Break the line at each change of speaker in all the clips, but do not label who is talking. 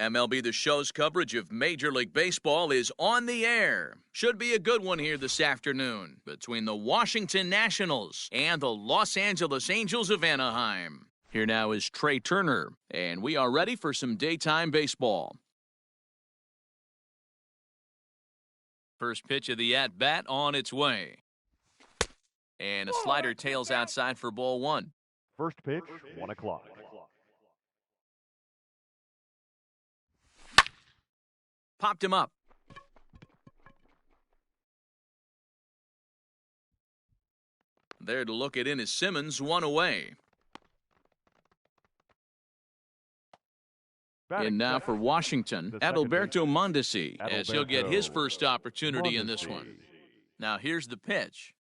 MLB The Show's coverage of Major League Baseball is on the air. Should be a good one here this afternoon between the Washington Nationals and the Los Angeles Angels of Anaheim. Here now is Trey Turner, and we are ready for some daytime baseball. First pitch of the at-bat on its way. And a slider tails outside for ball one.
First pitch, 1 o'clock.
Popped him up. There to look it in is Simmons, one away. And now for Washington, Adalberto Mondesi, as he'll get his first opportunity in this one. Now here's the pitch.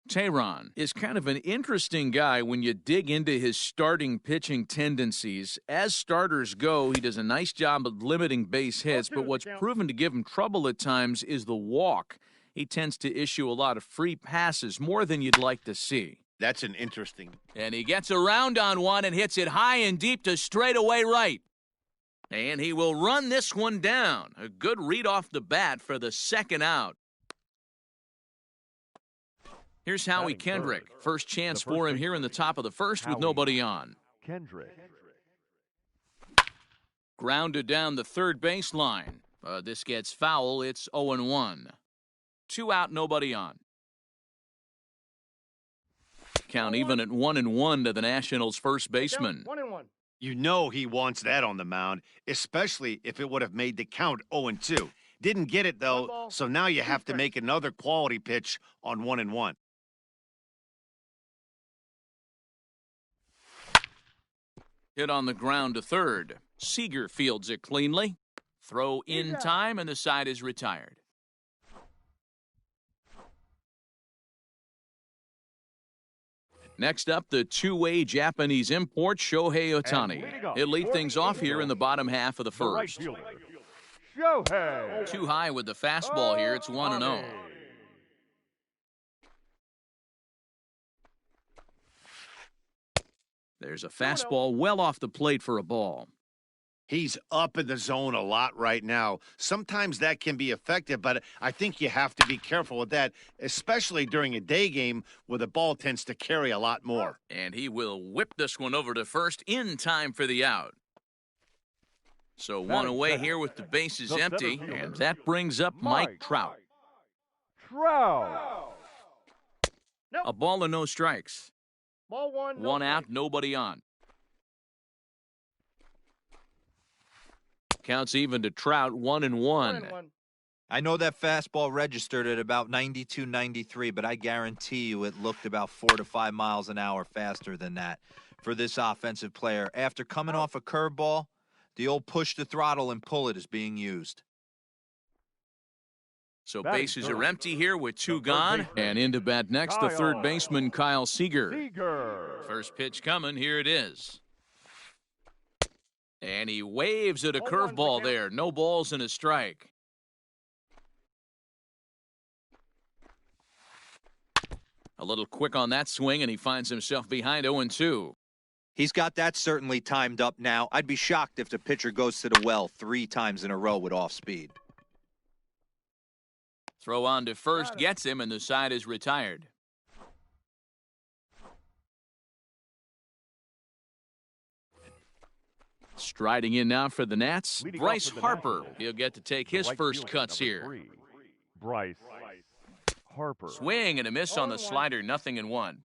Tehran is kind of an interesting guy when you dig into his starting pitching tendencies. As starters go, he does a nice job of limiting base hits, but what's proven to give him trouble at times is the walk. He tends to issue a lot of free passes, more than you'd like to see.
That's an interesting.
And he gets around on one and hits it high and deep to straightaway right. And he will run this one down. A good read off the bat for the second out. Here's Howie Kendrick. First chance for him here in the top of the first with nobody on.
Kendrick.
Grounded down the third baseline. This gets foul. It's 0-1. 2 out, nobody on. Count even at 1-1 to the Nationals' first baseman.
1-1.
You know he wants that on the mound, especially if it would have made the count 0-2. Didn't get it, though, so now you have to make another quality pitch on 1-1.
Hit on the ground to third. Seager fields it cleanly. Throw in time, and the side is retired. Next up, the two-way Japanese import, Shohei Ohtani. He'll lead things off here in the bottom half of the first.
Shohei.
Too high with the fastball here. It's 1-0. There's a fastball well off the plate for a ball.
He's up in the zone a lot right now. Sometimes that can be effective, but I think you have to be careful with that, especially during a day game where the ball tends to carry a lot more.
And he will whip this one over to first in time for the out. So one away here with the bases empty, and that brings up Mike Trout. A ball and no strikes.
Ball one.
One out, nobody on. Counts even to Trout, 1-1.
I know that fastball registered at about 92, 93, but I guarantee you it looked about 4 to 5 miles an hour faster than that for this offensive player. After coming off a curveball, the old push the throttle and pull it is being used.
So bases are empty here with 2 gone. And into bat next, the third baseman, Kyle Seager. First pitch coming. Here it is. And he waves at a curveball there. No balls and a strike. A little quick on that swing, and he finds himself behind 0-2.
He's got that certainly timed up now. I'd be shocked if the pitcher goes to the well 3 times in a row with off speed.
Throw on to first gets him, and the side is retired. Striding in now for the Nats, Bryce Harper. He'll get to take his first cuts here.
Bryce Harper.
Swing and a miss on the slider, 0-1.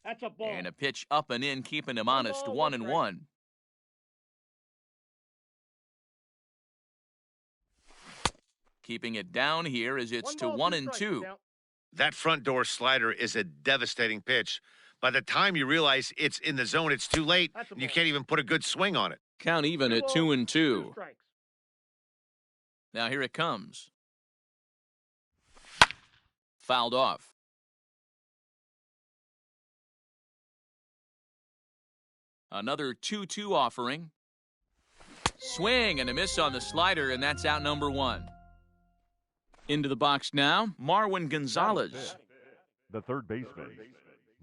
That's a ball.
And a pitch up and in, keeping him honest, 1-1. Keeping it down here as it's to 1-2.
That front door slider is a devastating pitch. By the time you realize it's in the zone, it's too late, and you can't even put a good swing on it.
Count even at 2-2. Now here it comes. Fouled off. Another 2-2 offering. Swing and a miss on the slider, and that's out number 1. Into the box now, Marwin Gonzalez.
The third baseman,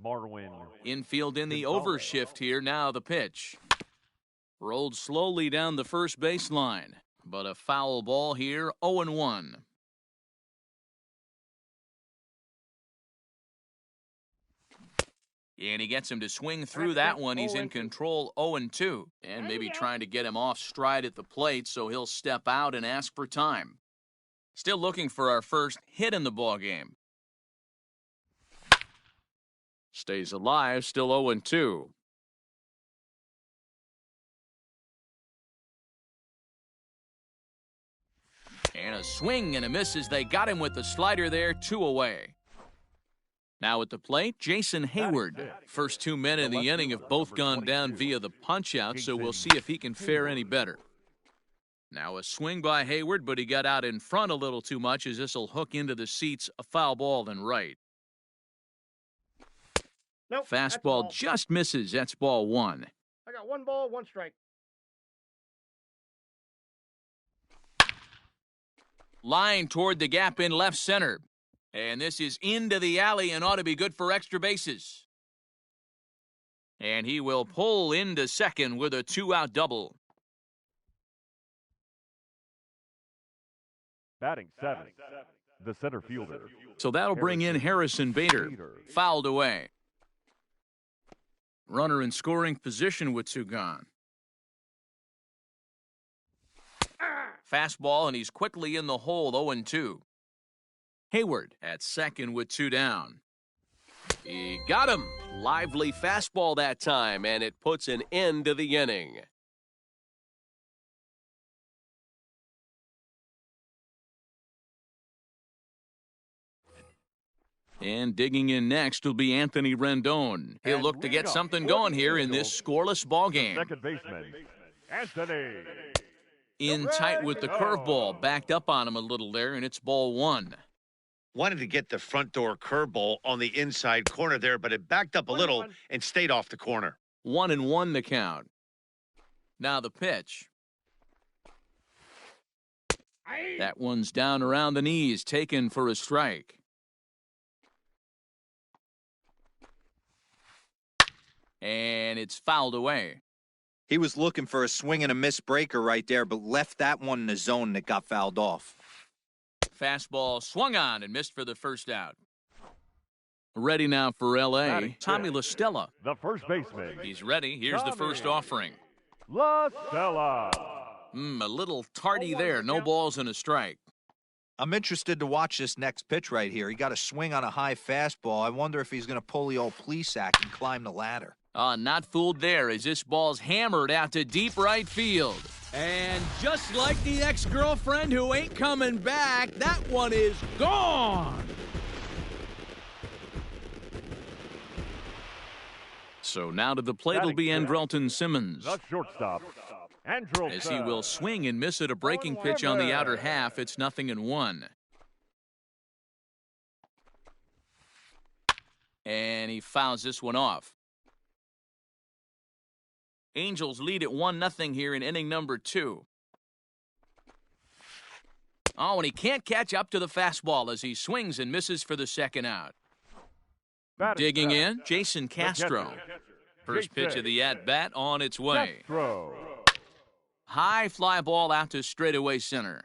Marwin.
Infield in the overshift here. Now the pitch. Rolled slowly down the first baseline, but a foul ball here, 0-1. And he gets him to swing through that one. He's in control, 0-2. And maybe trying to get him off stride at the plate, so he'll step out and ask for time. Still looking for our first hit in the ballgame. Stays alive, still 0-2. And a swing and a miss as they got him with the slider there, 2 away. Now at the plate, Jason Hayward. First 2 men in the inning have both gone down via the punch-out, so we'll see if he can fare any better. Now a swing by Hayward, but he got out in front a little too much as this will hook into the seats, a foul ball and right.
Nope,
Fastball just misses. That's ball 1.
I got 1 ball, 1 strike.
Line toward the gap in left center. And this is into the alley and ought to be good for extra bases. And he will pull into second with a 2-out double.
Batting 7th, the center fielder.
So that'll bring in Harrison Bader. Fouled away. Runner in scoring position with 2 gone. Fastball, and he's quickly in the hole, 0-2. Hayward at second with 2 down. He got him. Lively fastball that time, and it puts an end to the inning. And digging in next will be Anthony Rendon. He'll look to get something going here in this scoreless ball game.
Second baseman, Anthony.
In tight with the curveball, backed up on him a little there, and it's ball 1.
Wanted to get the front door curveball on the inside corner there, but it backed up a little and stayed off the corner.
1-1 the count. Now the pitch. That one's down around the knees, taken for a strike. And it's fouled away.
He was looking for a swing and a miss breaker right there, but left that one in the zone that got fouled off.
Fastball swung on and missed for the first out. Ready now for L.A., Tommy La Stella.
The first baseman.
He's ready. Here's the first offering.
La Stella.
A little tardy there. No balls and a strike.
I'm interested to watch this next pitch right here. He got a swing on a high fastball. I wonder if he's going to pull the old Plesac and climb the ladder.
Not fooled there as this ball's hammered out to deep right field. And just like the ex-girlfriend who ain't coming back, that one is gone. So now to the plate will be Andrelton Simmons.
The shortstop, Andrelton.
As he will swing and miss at a breaking pitch on the outer half, it's 0-1. And he fouls this one off. Angels lead at 1-0 here in inning number 2. Oh, and he can't catch up to the fastball as he swings and misses for the second out. Digging in, Jason Castro. First pitch of the at-bat on its way. High fly ball out to straightaway center.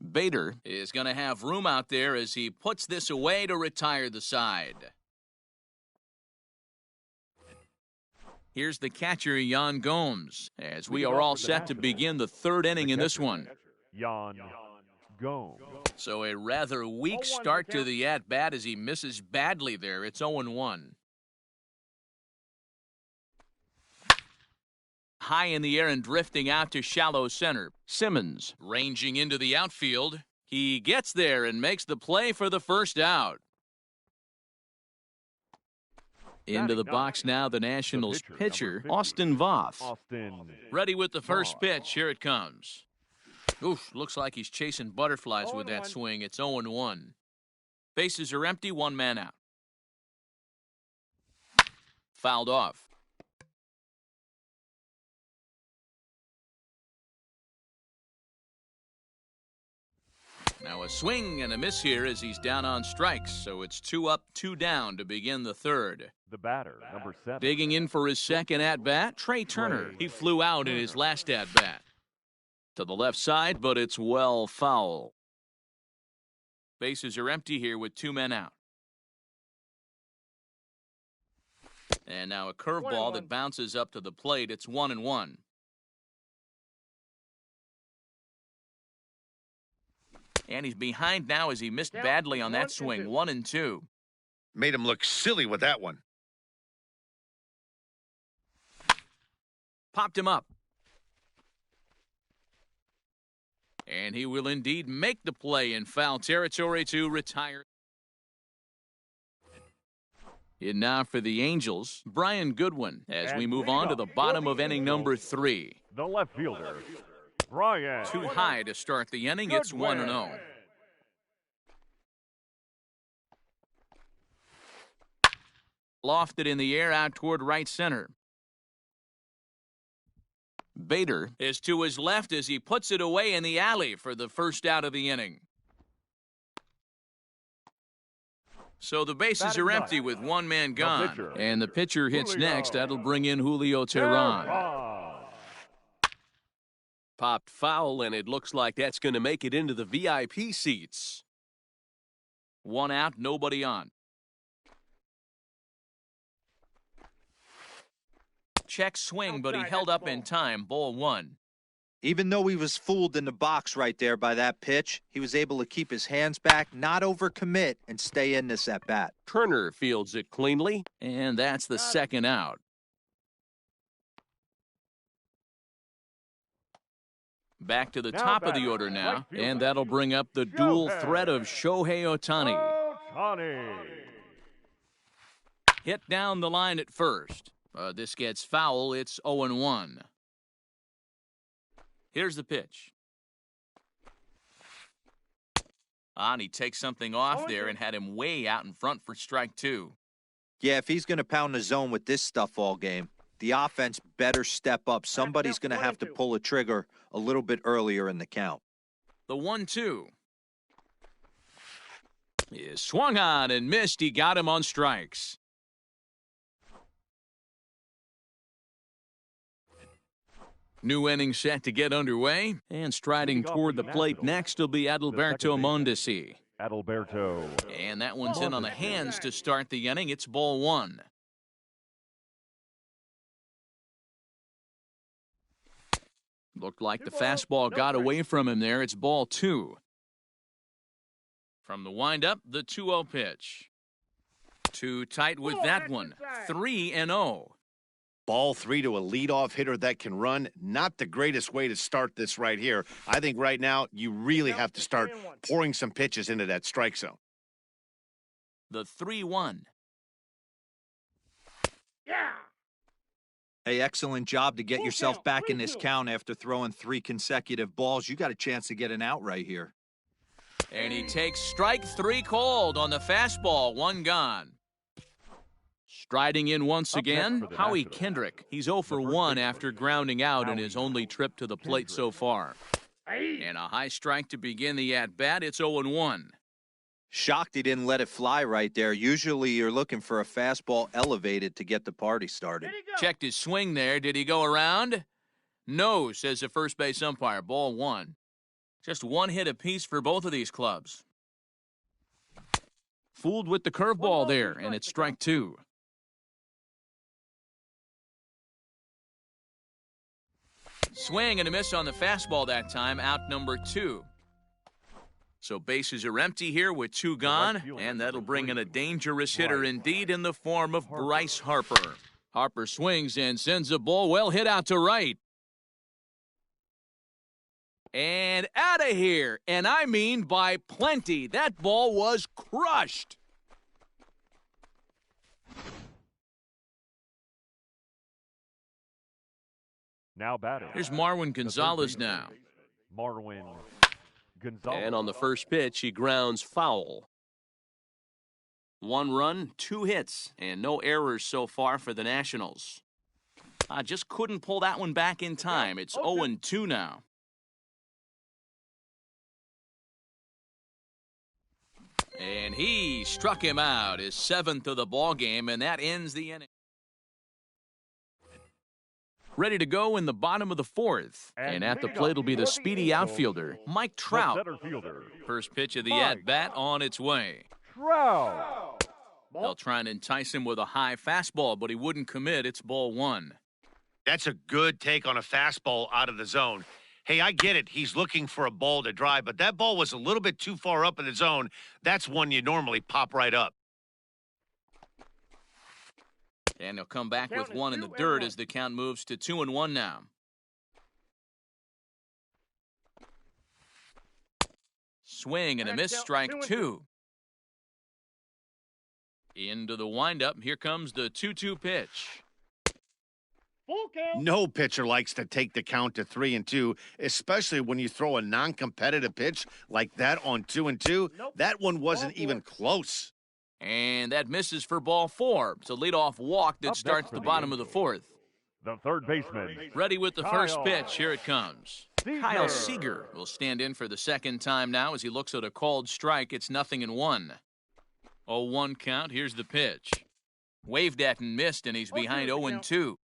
Bader is going to have room out there as he puts this away to retire the side. Here's the catcher, Yan Gomes, as we are all set to begin the 3rd inning in this one.
Yan Gomes.
So a rather weak start to the at-bat as he misses badly there. It's 0-1. High in the air and drifting out to shallow center. Simmons ranging into the outfield. He gets there and makes the play for the first out. Into the box now, the Nationals pitcher, Austin Voth. Ready with the first pitch. Here it comes. Oof, looks like he's chasing butterflies with that swing. It's 0-1. Bases are empty, 1 man out. Fouled off. Now Now a swing and a miss here as he's down on strikes, so it's 2 up, 2 down to begin the third.
The batter, number 7.
Digging in for his second at-bat, Trey Turner. He flew out in his last at-bat. To the left side, but it's well foul. Bases are empty here with 2 men out. And now a curveball that bounces up to the plate. It's 1-1. And he's behind now as he missed badly on that swing. 1-2.
Made him look silly with that one.
Popped him up. And he will indeed make the play in foul territory to retire. In now for the Angels, Brian Goodwin, as we move on to the bottom of inning number 3.
The left fielder, Brian.
Too high to start the inning. It's 1-0. Lofted in the air out toward right center. Bader is to his left as he puts it away in the alley for the first out of the inning. So the bases are empty with 1 man gone. And the pitcher hits next. That'll bring in Julio Teheran.
Popped foul, and it looks like that's going to make it into the VIP seats.
1 out, nobody on. Check swing, but he held up in time. Ball 1.
Even though he was fooled in the box right there by that pitch, he was able to keep his hands back, not overcommit, and stay in this at-bat.
Turner fields it cleanly.
And that's the second out. Back to the top of the order now, and that'll bring up the dual threat of Shohei Ohtani. Hit down the line at first. This gets foul. It's 0-1. Here's the pitch. And he takes something off there and had him way out in front for strike 2.
Yeah, if he's going to pound the zone with this stuff all game, the offense better step up. Somebody's going to have to pull a trigger a little bit earlier in the count.
The 1-2. He swung on and missed. He got him on strikes. New inning set to get underway, and striding toward the plate next will be Adalberto Mondesi.
Adalberto.
And that one's in on the hands to start the inning. It's ball 1. Looked like the fastball got away from him there. It's ball 2. From the windup, the 2-0 pitch. Too tight with that one. 3-0.
Ball 3 to a leadoff hitter that can run. Not the greatest way to start this right here. I think right now you really have to start pouring some pitches into that strike zone.
The 3-1.
Yeah.
Hey, excellent job to get yourself back in this count after throwing 3 consecutive balls. You got a chance to get an out right here.
And he takes strike 3 called on the fastball. 1 gone. Striding in once again, Howie Kendrick. He's 0 for 1 after grounding out in his only trip to the plate so far. And a high strike to begin the at-bat. It's 0-1.
Shocked he didn't let it fly right there. Usually you're looking for a fastball elevated to get the party started.
Checked his swing there. Did he go around? No, says the first base umpire. Ball 1. Just 1 hit apiece for both of these clubs. Fooled with the curveball there, and it's strike 2. Swing and a miss on the fastball that time, out number 2. So bases are empty here with 2 gone, and that'll bring in a dangerous hitter indeed in the form of Bryce Harper. Harper swings and sends a ball well hit out to right. And out of here, and I mean by plenty. That ball was crushed.
Now batting.
Here's Marwin Gonzalez now.
Marwin Gonzalez.
And on the first pitch, he grounds foul.
1 run, 2 hits, and no errors so far for the Nationals. Just couldn't pull that one back in time. It's 0-2 now. And he struck him out, his 7th of the ball game, and that ends the inning. Ready to go in the bottom of the 4th. And at the plate will be the speedy outfielder, Mike Trout.
Center fielder.
First pitch of the
Mike
at-bat on its way.
Trout.
They'll try and entice him with a high fastball, but he wouldn't commit. It's ball 1.
That's a good take on a fastball out of the zone. Hey, I get it. He's looking for a ball to drive, but that ball was a little bit too far up in the zone. That's one you normally pop right up.
And he'll come back with one in the dirt as the count moves to 2-1 now. Swing and a miss, strike 2. Into the windup. Here comes the 2-2 pitch.
No pitcher likes to take the count to 3-2, especially when you throw a non-competitive pitch like that on 2-2. That one wasn't even close.
And that misses for ball 4. It's a leadoff walk that
Up
starts
next for
the
the
bottom of the 4th.
The third baseman.
Ready with the first
Kyle
pitch. Here it comes. Kyle Seager will stand in for the second time now as he looks at a called strike. It's 0-1. 0-1 count. Here's the pitch. Waved at and missed, and he's behind 0-2.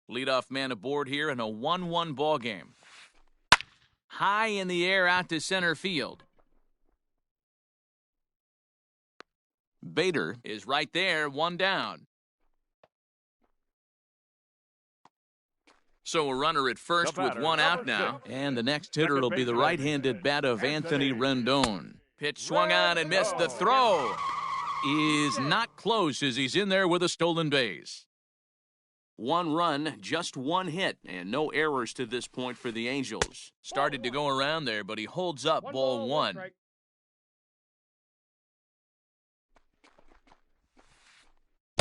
Leadoff man aboard here in a 1-1 ball game. High in the air out to center field. Bader is right there, 1 down. So a runner at first with 1 out now. And the next hitter will be the right-handed bat of Anthony Rendon. Pitch swung on and missed. The throw is not close as he's in there with a stolen base. 1 run, just 1 hit, and no errors to this point for the Angels. Started to go around there, but he holds up ball 1.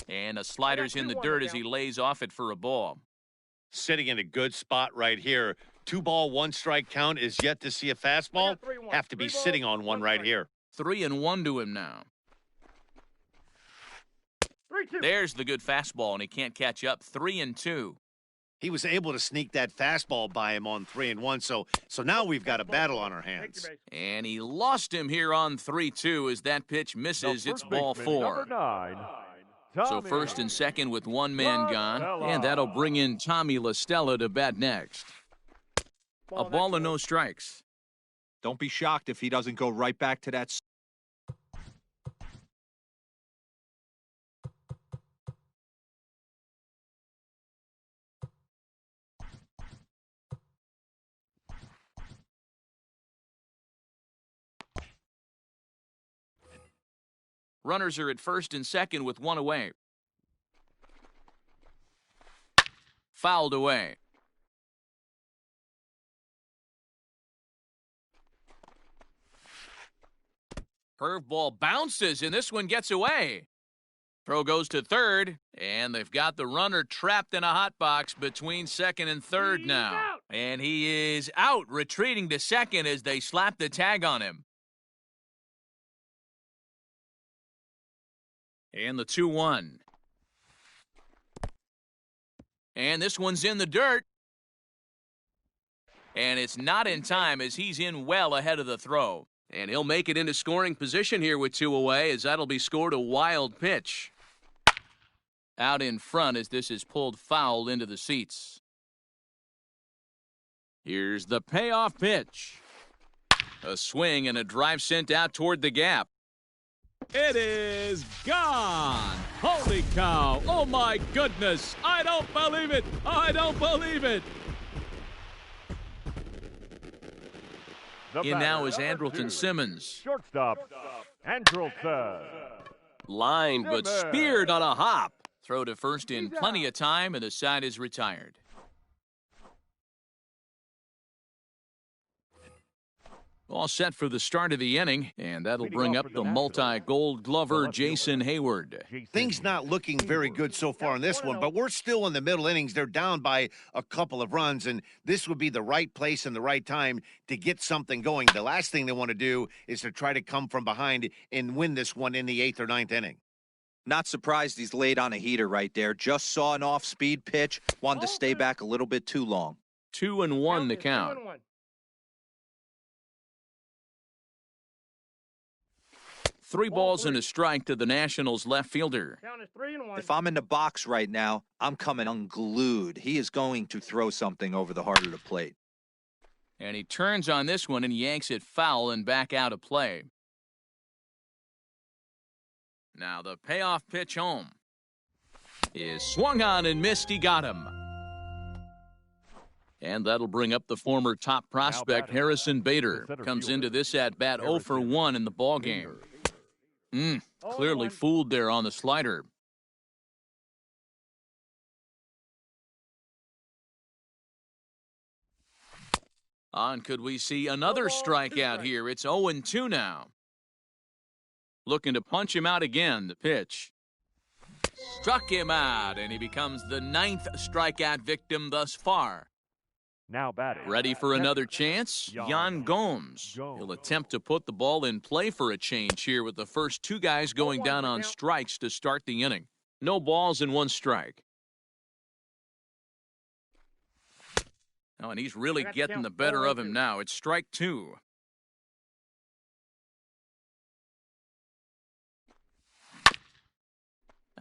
And a slider's in the dirt as he lays off it for a ball.
Sitting in a good spot right here. 2 ball, 1 strike count is yet to see a fastball. Have to be sitting on one right here.
3-1 to him now. There's the good fastball, and he can't catch up. 3-2.
He was able to sneak that fastball by him on 3-1, so now we've got a battle on our hands.
And he lost him here on 3-2 as that pitch misses. It's ball 4.
Number 9.
So first and second with 1 man gone, and that'll bring in Tommy La Stella to bat next. A ball and no strikes.
Don't be shocked if he doesn't go right back to that.
Runners are at first and second with 1 away. Fouled away. Curveball bounces, and this one gets away. Throw goes to third, and they've got the runner trapped in a hot box between second and third now. And he is out, retreating to second as they slap the tag on him. And the 2-1. And this one's in the dirt. And it's not in time as he's in well ahead of the throw. And he'll make it into scoring position here with 2 away as that'll be scored a wild pitch. Out in front as this is pulled foul into the seats. Here's the payoff pitch. A swing and a drive sent out toward the gap. It is gone. Holy cow. Oh, my goodness. I don't believe it. I don't believe it. In now is Andrelton Simmons.
Shortstop, Andrelton.
Lined but speared on a hop.
Throw to first in plenty of time, and the side is retired. All set for the start of the inning, and that'll bring up the multi-gold glover Jason Hayward.
Things not looking very good so far in this one, but we're still in the middle innings. They're down by a couple of runs, and this would be the right place and the right time to get something going. The last thing they want to do is to try to come from behind and win this one in the 8th or 9th inning.
Not surprised he's laid on a heater right there. Just saw an off-speed pitch. Wanted to stay back a little bit too long.
2-1 the count. 3 balls and a strike to the Nationals left fielder.
Count is 3-1.
If I'm in the box right now, I'm coming unglued. He is going to throw something over the heart of the plate.
And he turns on this one and yanks it foul and back out of play. Now the payoff pitch home is swung on and missed. He got him. And that'll bring up the former top prospect Harrison Bader. Comes into this at-bat 0 for 1 in the ballgame. Clearly fooled there on the slider. On could we see another strikeout here? It's 0-2 now. Looking to punch him out again. The pitch struck him out, and he becomes the 9th strikeout victim thus far.
Now batting.
Ready for another chance? Yan Gomes. He'll attempt to put the ball in play for a change here with the first 2 guys going down on strikes to start the inning. No balls and 1 strike. Oh, and he's really getting the better of him now. It's strike 2.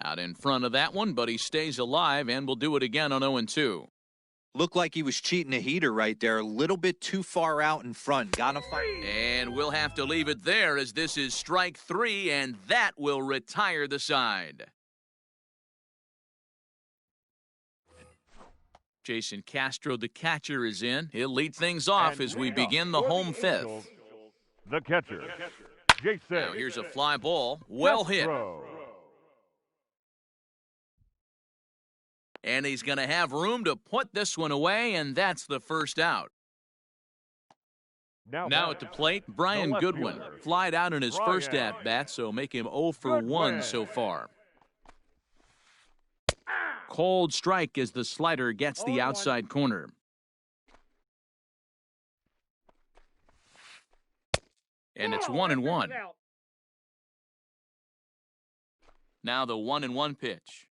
Out in front of that one, but he stays alive and will do it again on 0-2.
Looked like he was cheating a heater right there. A little bit too far out in front. Gotta fight.
And we'll have to leave it there as this is strike 3, and that will retire the side. Jason Castro, the catcher, is in. He'll lead things off as we begin the home 5th.
The catcher, Jason.
Now here's a fly ball. Well hit.
Castro.
And he's going to have room to put this one away, and that's the first out. Now at the plate, Brian Goodwin. Flied out in his first at-bat, so make him 0 for 1 so far. Cold strike as the slider gets the outside corner. And it's 1-1. Now the 1-1 pitch.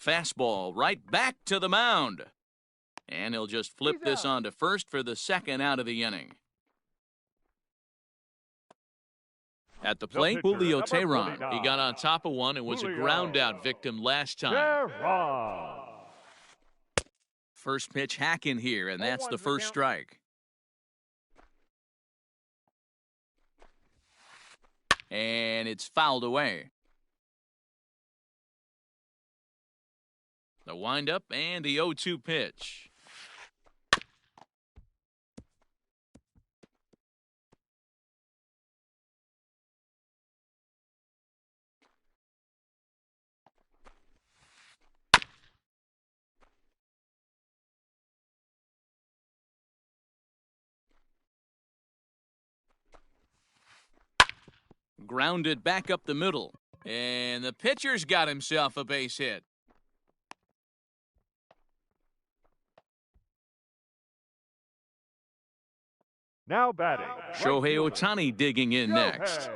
Fastball right back to the mound. And he'll just flip this on to first for the 2nd out of the inning. At the plate, Julio Teheran. He got on top of one and was a ground-out victim last time. First pitch hack in here, and that's the first strike. And it's fouled away. The windup and the 0-2 pitch. Grounded back up the middle. And the pitcher's got himself a base hit.
Now batting.
Shohei Ohtani digging in next.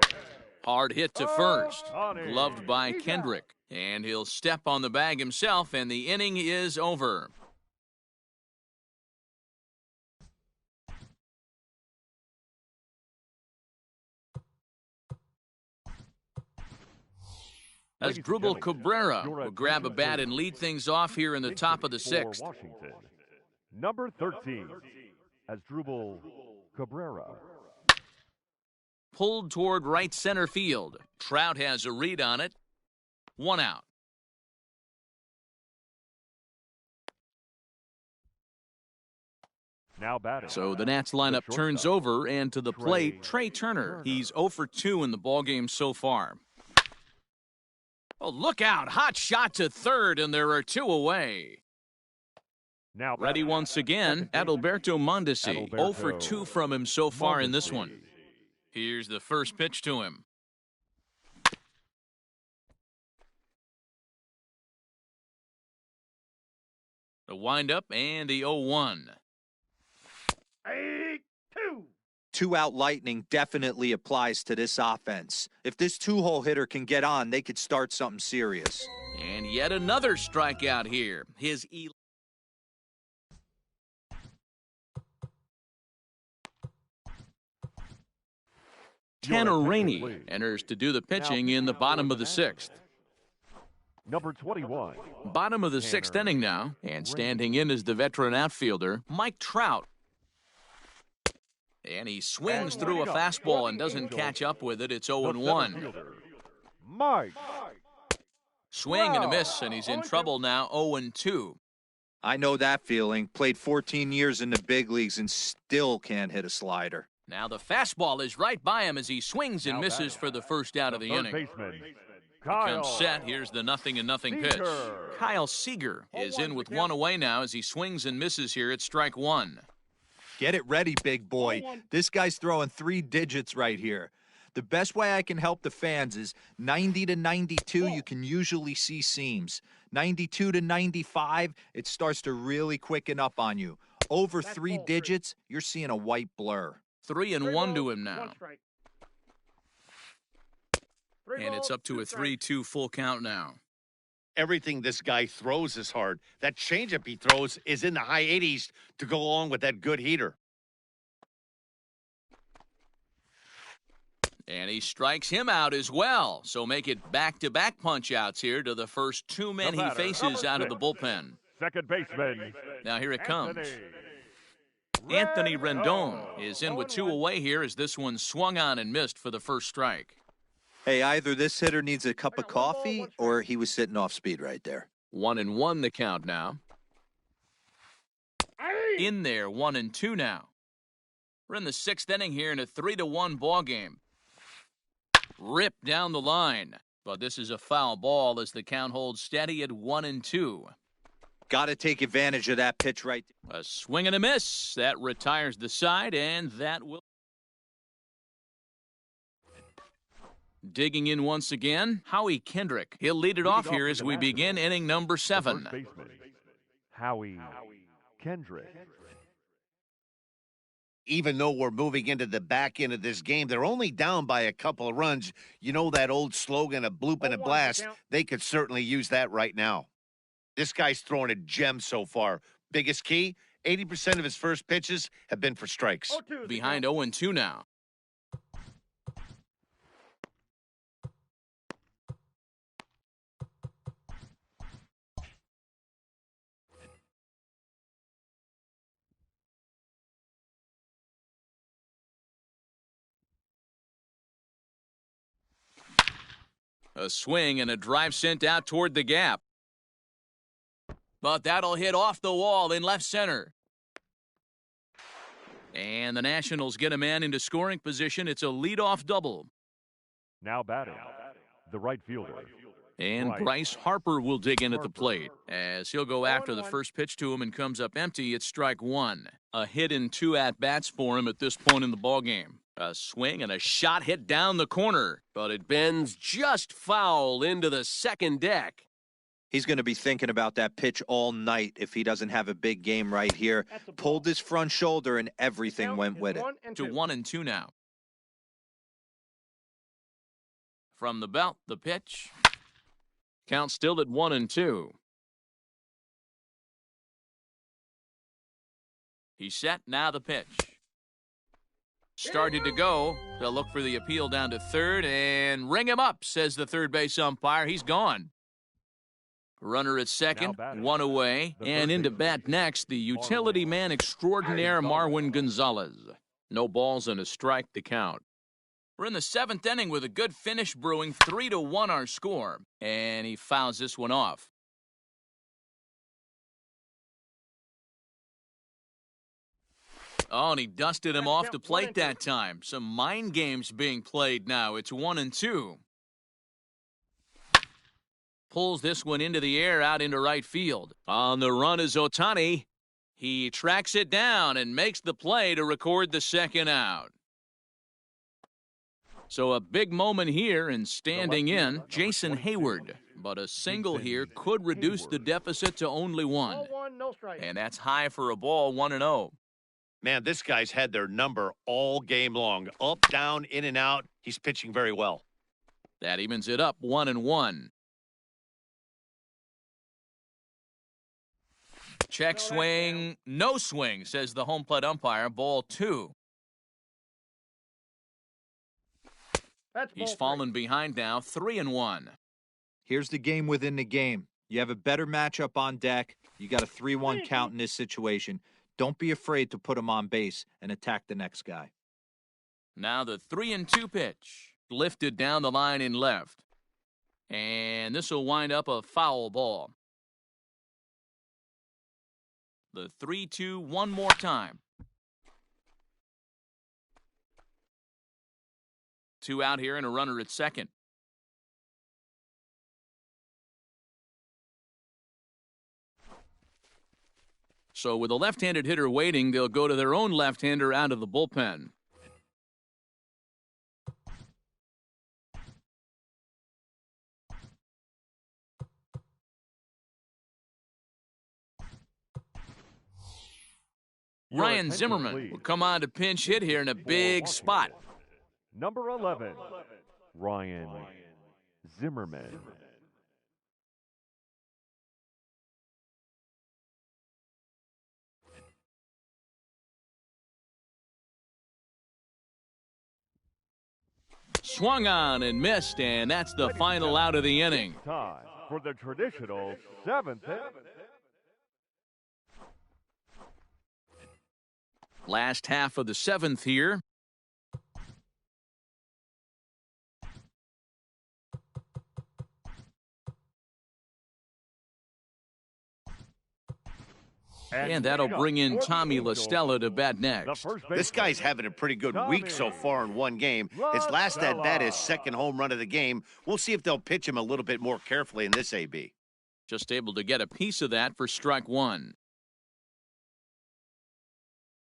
Hard hit to first. Gloved by Kendrick. And he'll step on the bag himself, and the inning is over. As Drupal Cabrera will grab a bat and lead things off here in the top of the 6th.
Washington. Number 13, as Drupal Cabrera.
Pulled toward right center field. Trout has a read on it. 1 out.
Now batting.
So the Nats lineup turns over, and to the plate, Trey Turner. He's 0 for 2 in the ballgame so far. Oh, look out. Hot shot to third, and there are 2 away.
Now
Ready once again, Adalberto Mondesi. 0 for 2 from him so far in this one. Here's the first pitch to him. The windup and the 0-1.
8-2.
2-out lightning definitely applies to this offense. If this 2-hole hitter can get on, they could start something serious.
And yet another strikeout here. His Tanner
attention,
Rainey
please.
enters to do the pitching in the bottom of the sixth.
Number 21.
Bottom of the sixth inning now, and standing in is the veteran outfielder, Mike Trout. And he swings through a fastball and doesn't catch up with it. It's
The
0-1.
center fielder, Mike.
Swing and a miss, and he's in trouble now, 0-2.
I know that feeling. Played 14 years in the big leagues and still can't hit a slider.
Now the fastball is right by him as he swings and misses for the first out of the
Third
inning.
baseman,
Comes set. Here's the 0-0 pitch.
Seager.
Kyle Seager is in with one away now as he swings and misses here at strike one.
Get it ready, big boy. This guy's throwing 3 digits right here. The best way I can help the fans is 90 to 92, you can usually see seams. 92 to 95, it starts to really quicken up on you. Over 3 digits, you're seeing a white blur.
3-1 to him now.
One strike.
And it's up to a 3-2 full count now.
Everything this guy throws is hard. That changeup he throws is in the high 80s to go along with that good heater.
And he strikes him out as well. So make it back-to-back punch-outs here to the first 2 men he faces out of the bullpen.
Second baseman,
Now here it comes. Anthony Rendon is in with 2 away here as this one swung on and missed for the first strike.
Hey, either this hitter needs a cup of coffee or he was sitting off speed right there.
1-1 the count now. In there, 1-2 now. We're in the 6th inning here in a 3-1 ball game. Ripped down the line, but this is a foul ball as the count holds steady at 1-2.
Got to take advantage of that pitch right there.
A swing and a miss. That retires the side, and that will. Digging in once again, Howie Kendrick. He'll lead it off here as we begin inning number 7.
first baseman, Howie Kendrick.
Even though we're moving into the back end of this game, they're only down by a couple of runs. You know that old slogan, a bloop and a blast? They could certainly use that right now. This guy's throwing a gem so far. Biggest key, 80% of his first pitches have been for strikes.
Behind 0-2 now. A swing and a drive sent out toward the gap. But that'll hit off the wall in left center. And the Nationals get a man into scoring position. It's a leadoff double.
Now batting, the right fielder.
And Bryce Harper will dig in at the plate as he'll go after the first pitch to him and comes up empty at strike one. A hit in 2 at-bats for him at this point in the ballgame. A swing and a shot hit down the corner, but it bends just foul into the second deck.
He's going to be thinking about that pitch all night if he doesn't have a big game right here. Pulled his front shoulder and everything went with it.
To 1-2 now. From the belt, the pitch. Count still at 1-2. He's set, now the pitch. Started to go. They'll look for the appeal down to third and ring him up, says the third base umpire. He's gone. Runner at second, 1 away, and into bat next, the utility man extraordinaire Marwin Gonzalez. No balls and a strike to count. We're in the 7th inning with a good finish brewing, 3-1 our score, and he fouls this one off. Oh, and he dusted him off the plate that time. Some mind games being played now. It's 1-2. Pulls this one into the air out into right field. On the run is Ohtani. He tracks it down and makes the play to record the second out. So a big moment here and standing in, Jason Hayward. But a single here could reduce the deficit to only 1. And that's high for a ball, 1-0.
Man, this guy's had their number all game long. Up, down, in and out. He's pitching very well.
That evens it up, 1-1. Check swing, no swing, says the home plate umpire. Ball 2.
That's
He's
ball
fallen behind now, 3-1.
Here's the game within the game. You have a better matchup on deck. You got a 3-1 count in this situation. Don't be afraid to put him on base and attack the next guy.
Now the 3-2 pitch. Lifted down the line in left. And this will wind up a foul ball. The 3-2 one more time. 2 out here and a runner at second. So with a left-handed hitter waiting, they'll go to their own left-hander out of the bullpen. Ryan Zimmerman will come on to pinch hit here in a big spot.
Number 11, Ryan Zimmerman.
Swung on and missed, and that's the final out of the inning.
Time for the traditional 7th hit.
Last half of the 7th here. And that'll bring in Tommy LaStella to bat next.
This guy's having a pretty good week so far in one game. His last at-bat, his second home run of the game. We'll see if they'll pitch him a little bit more carefully in this AB.
Just able to get a piece of that for strike one.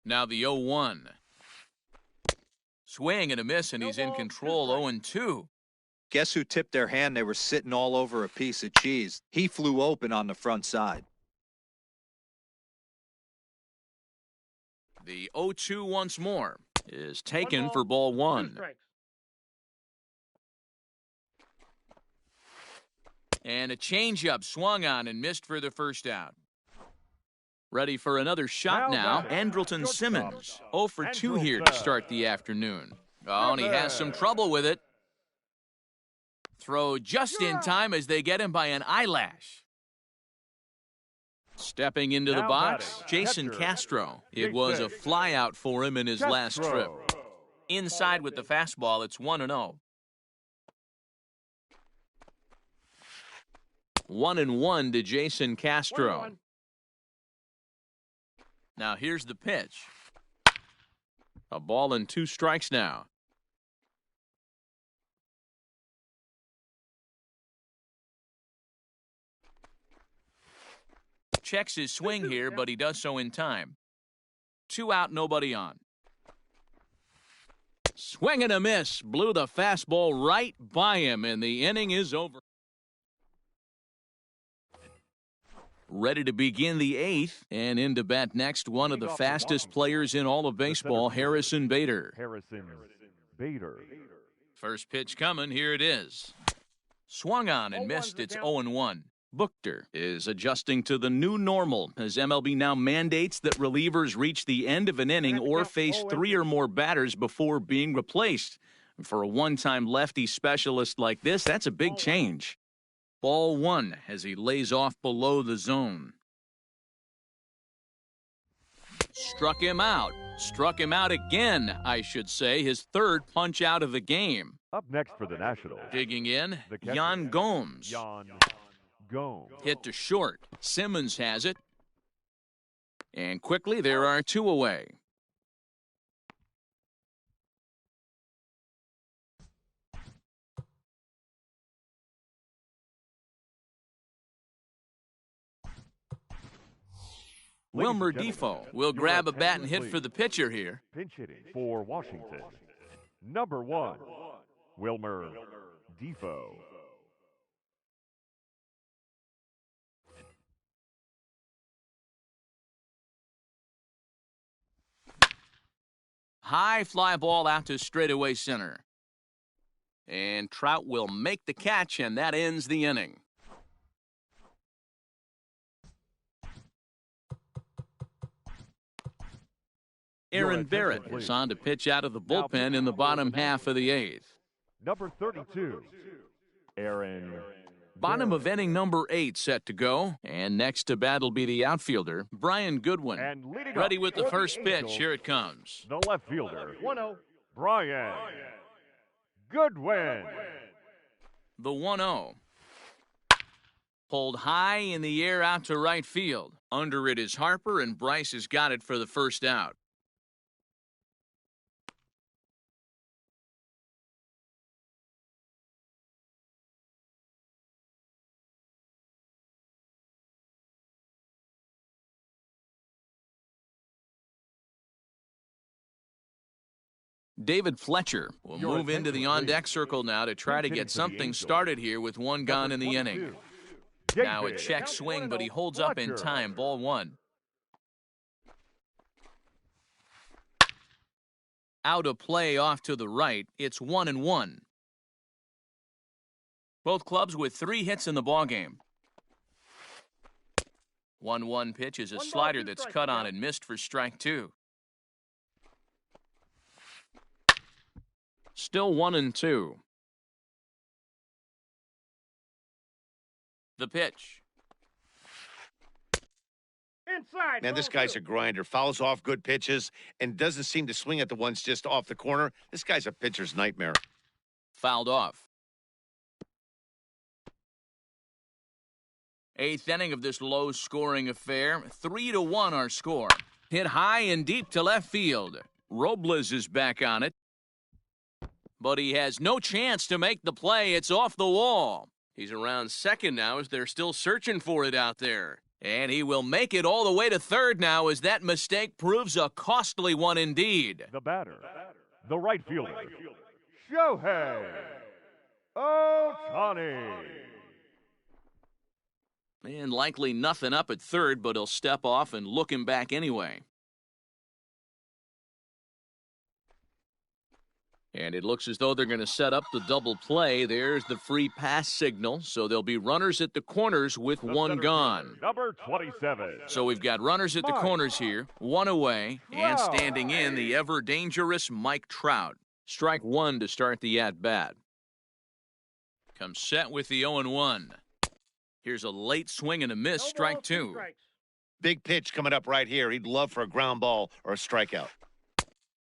Now the 0-1. Swing and a miss, and he's in control, 0-2.
Guess who tipped their hand? They were sitting all over a piece of cheese. He flew open on the front side.
The 0-2 once more is taken for ball one. And a changeup swung on and missed for the first out. Ready for another shot now. Andrelton Simmons, 0 for 2 here to start the afternoon. Oh, and he has some trouble with it. Throw just in time as they get him by an eyelash. Stepping into the box, Jason Castro. It was a flyout for him in his last trip. Inside with the fastball, it's 1-0. 1-1 to Jason Castro. Now here's the pitch. A ball and 2 strikes now. Checks his swing here, but he does so in time. 2 out, nobody on. Swing and a miss. Blew the fastball right by him, and the inning is over. Ready to begin the 8th, and in to bat next, one of the fastest players in all of baseball, Harrison Bader. First pitch coming, here it is. Swung on and missed, it's 0-1. Buchter is adjusting to the new normal as MLB now mandates that relievers reach the end of an inning or face 3 or more batters before being replaced. For a one-time lefty specialist like this, that's a big change. Ball 1 as he lays off below the zone. Struck him out. Struck him out again, I should say. His 3rd punch out of the game.
Up next for the Nationals.
Digging in, Yan Gomes. Hit to short. Simmons has it. And quickly, there are 2 away. Wilmer Defoe will grab a bat and hit for the pitcher here.
Pinch hitting for Washington. Number 1, Wilmer Defoe.
High fly ball out to straightaway center. And Trout will make the catch, and that ends the inning. Aaron Barrett is on to pitch out of the bullpen in the bottom half of the 8th.
Number 32, Aaron.
Bottom of inning number 8 set to go. And next to bat will be the outfielder, Brian Goodwin.
And leading
Ready
up
with the
for
first pitch.
Angels,
Here it comes.
the left fielder,
1-0.
Brian Goodwin.
The 1-0. Pulled high in the air out to right field. Under it is Harper, and Bryce has got it for the first out. David Fletcher will
Your
move into the
attention,
on-deck
please.
circle now to try to
Pitching
get
for the
something
Angels.
started here with one gone in the
Number
inning.
22,
Now a
David
check swing, but he holds up in
Fletcher.
time. Ball 1. Out of play off to the right. It's 1-1. Both clubs with 3 hits in the ballgame. 1-1 pitch is a
1 ball,
slider
2
that's
strikes,
cut on
count.
and missed for strike 2. Still 1-2. The pitch.
Inside.
Man, this
ball
guy's
2.
a grinder. Fouls off good pitches and doesn't seem to swing at the ones just off the corner. This guy's a pitcher's nightmare.
Fouled off. 8th inning of this low-scoring affair. 3-1 our score. Hit high and deep to left field. Robles is back on it. But he has no chance to make the play. It's off the wall. He's around second now as they're still searching for it out there. And he will make it all the way to third now as that mistake proves a costly one indeed.
The batter, the right fielder, Shohei Ohtani.
And likely nothing up at third, but he'll step off and look him back anyway. And it looks as though they're going to set up the double play. There's the free pass signal. So there'll be runners at the corners with
The
one
center
gone.
fielder, Number 27.
So we've got runners at the
Mike
corners here, 1 away, and
Trout.
standing in the ever-dangerous Mike Trout. Strike 1 to start the at-bat. Comes set with the 0-1. Here's a late swing and a miss,
No
strike
ball,
2.
strikes.
Big pitch coming up right here. He'd love for a ground ball or a strikeout.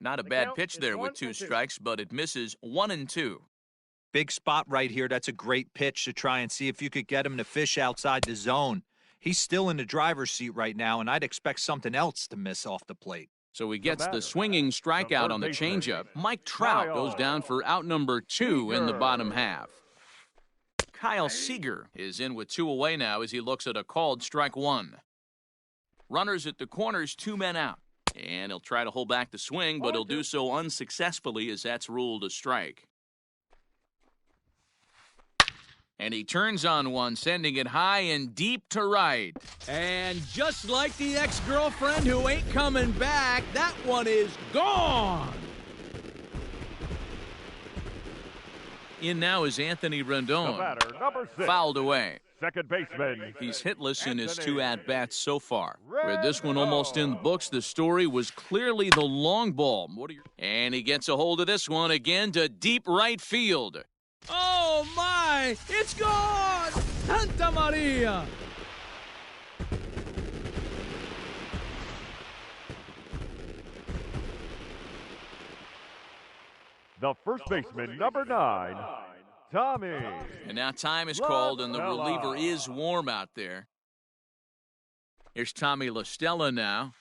Not a
The
bad
count
pitch
is
there with
1
2
and 2.
strikes, but it misses 1-2.
Big spot right here. That's a great pitch to try and see if you could get him to fish outside the zone. He's still in the driver's seat right now, and I'd expect something else to miss off the plate.
So he gets the
batter,
swinging strikeout
third
on the
baseman,
changeup. Mike Trout
Kyle
goes down for out number 2 in the
Seager.
bottom half. Kyle Seager is in with 2 away now as he looks at a called strike 1. Runners at the corners, 2 men out. And he'll try to hold back the swing, but he'll do so unsuccessfully as that's ruled a strike. And he turns on one, sending it high and deep to right. And just like the ex-girlfriend who ain't coming back, that one is gone. In now is Anthony
The
Rendon.
batter, number 6.
Fouled away.
Second baseman.
He's hitless in his
Anthony
2 at-bats so far. With this one almost in the books, the story was clearly the long ball. And he gets a hold of this one again to deep right field. Oh, my! It's gone! Santa Maria!
The first baseman, number 9, Tommy.
And now time is called, and the reliever is warm out there. Here's Tommy La Stella now.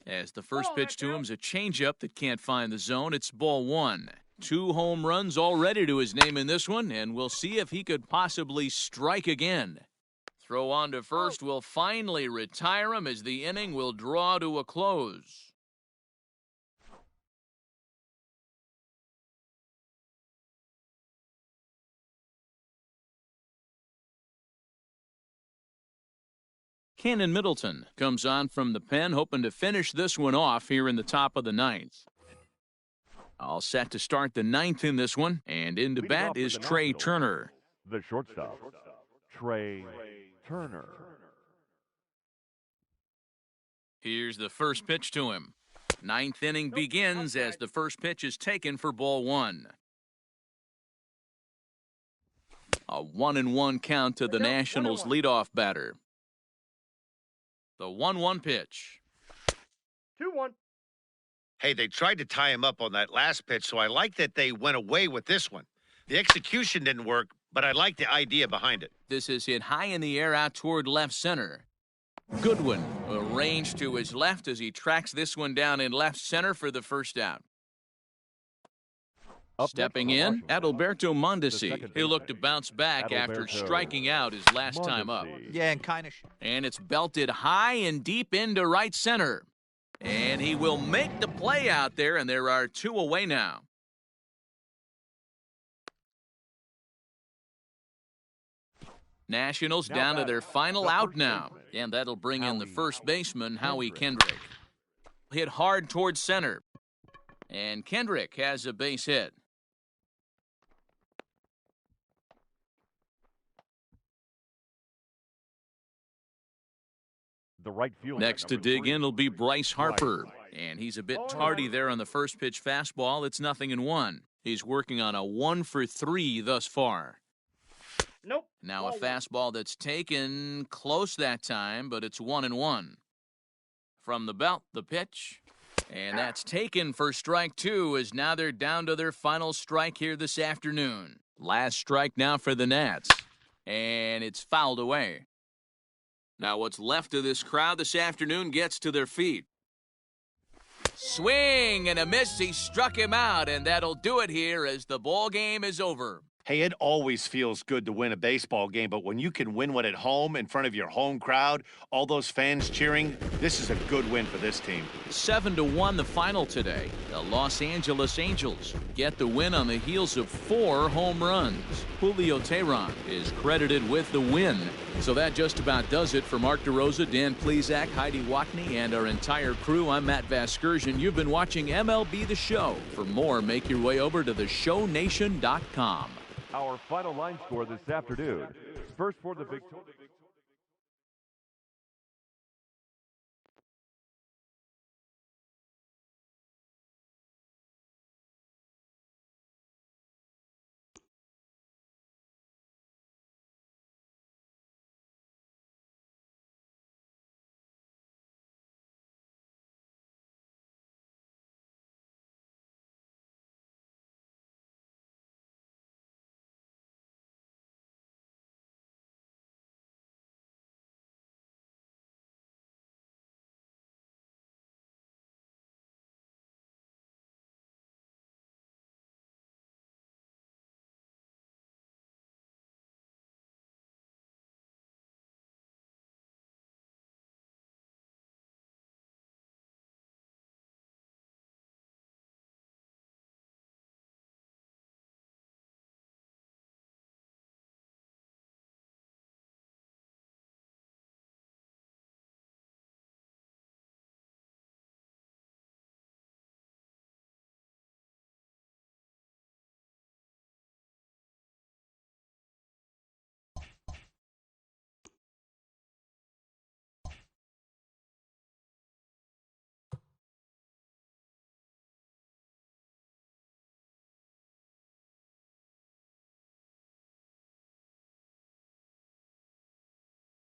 As the first pitch to him is a changeup that can't find the zone. It's ball 1. 2 home runs already to his name in this one, and we'll see if he could possibly strike again. Throw on to first will finally retire him as the inning will draw to a close. Cannon Middleton comes on from the pen, hoping to finish this one off here in the top of the 9th. All set to start the 9th in this one, and into
Leading
bat
off for
is
the
Trey
Nationals,
Turner.
The shortstop, Trey Turner.
Here's the first pitch to him. 9th inning begins as the first pitch is taken for ball 1. A 1-1 count to the Nationals leadoff batter. The 1-1 pitch.
2-1.
Hey, they tried to tie him up on that last pitch, so I like that they went away with this one. The execution didn't work, but I like the idea behind it.
This is hit high in the air out toward left center. Goodwin will range to his left as he tracks this one down in left center for the first out. Stepping in, Adalberto Mondesi. He'll look to bounce back after striking out his last time up.
Yeah, and kind of.
And it's belted high and deep into right center. And he will make the play out there, and there are 2 away now. Nationals down to their final out now. And that'll bring in the first baseman, Howie Kendrick. Hit hard towards center. And Kendrick has a base hit.
The right fielder.
Next to dig in will be Bryce Harper. And he's a bit tardy there on the first pitch fastball. It's 0-1. He's working on a 1-for-3 thus far.
Nope.
Now a fastball that's taken close that time, but it's 1-1. From the belt, the pitch. And that's taken for strike 2, as now they're down to their final strike here this afternoon. Last strike now for the Nats. And it's fouled away. Now what's left of this crowd this afternoon gets to their feet. Swing and a miss. He struck him out, and that'll do it here as the ball game is over.
Hey, it always feels good to win a baseball game, but when you can win one at home in front of your home crowd, all those fans cheering, this is a good win for this team.
7-1 the final today. The Los Angeles Angels get the win on the heels of 4 home runs. Julio Teheran is credited with the win. So that just about does it for Mark DeRosa, Dan Plesac, Heidi Watney, and our entire crew. I'm Matt Vasgersian. You've been watching MLB The Show. For more, make your way over to theshownation.com.
Our final line score this afternoon. First for the Victoria.